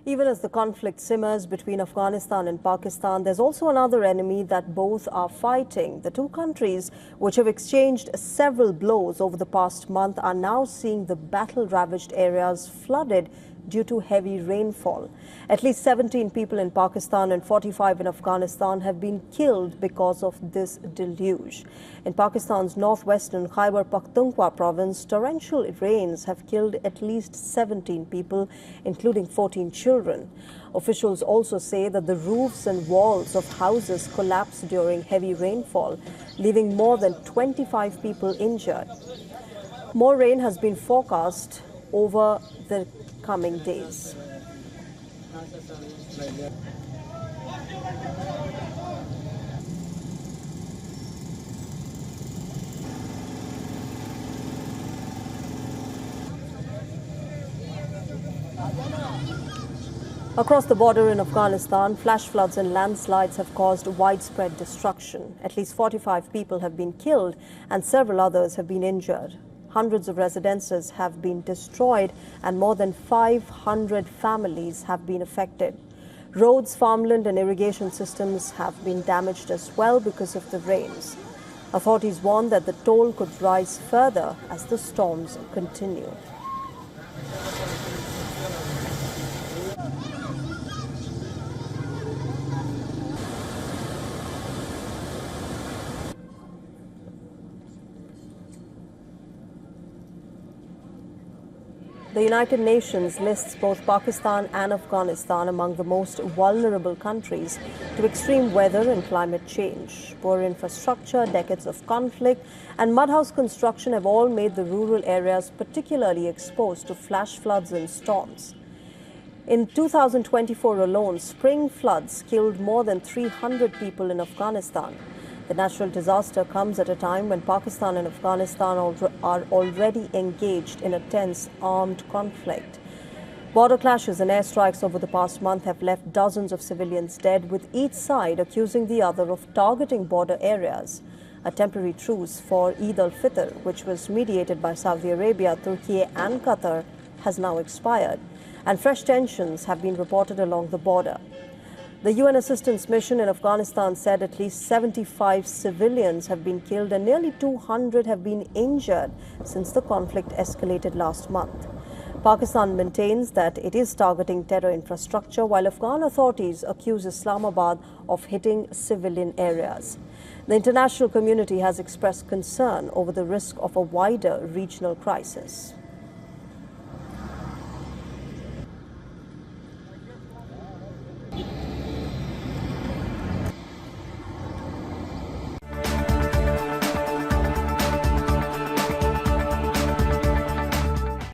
Even as the conflict simmers between Afghanistan and Pakistan, there's also another enemy that both are fighting. The two countries, which have exchanged several blows over the past month, are now seeing the battle-ravaged areas flooded due to heavy rainfall. At least 17 people in Pakistan and 45 in Afghanistan have been killed because of this deluge. In Pakistan's northwestern Khyber Pakhtunkhwa province, torrential rains have killed at least 17 people, including 14 children. Officials also say that the roofs and walls of houses collapsed during heavy rainfall, leaving more than 25 people injured. More rain has been forecast over the coming days. Across the border in Afghanistan, flash floods and landslides have caused widespread destruction. At least 45 people have been killed and several others have been injured. Hundreds of residences have been destroyed and more than 500 families have been affected. Roads, farmland and irrigation systems have been damaged as well because of the rains. Authorities warn that the toll could rise further as the storms continue. The United Nations lists both Pakistan and Afghanistan among the most vulnerable countries to extreme weather and climate change. Poor infrastructure, decades of conflict, and mudhouse construction have all made the rural areas particularly exposed to flash floods and storms. In 2024 alone, spring floods killed more than 300 people in Afghanistan. The natural disaster comes at a time when Pakistan and Afghanistan are already engaged in a tense armed conflict. Border clashes and airstrikes over the past month have left dozens of civilians dead, with each side accusing the other of targeting border areas. A temporary truce for Eid al-Fitr, which was mediated by Saudi Arabia, Turkey and Qatar, has now expired, and fresh tensions have been reported along the border. The UN assistance mission in Afghanistan said at least 75 civilians have been killed and nearly 200 have been injured since the conflict escalated last month. Pakistan maintains that it is targeting terror infrastructure, while Afghan authorities accuse Islamabad of hitting civilian areas. The international community has expressed concern over the risk of a wider regional crisis.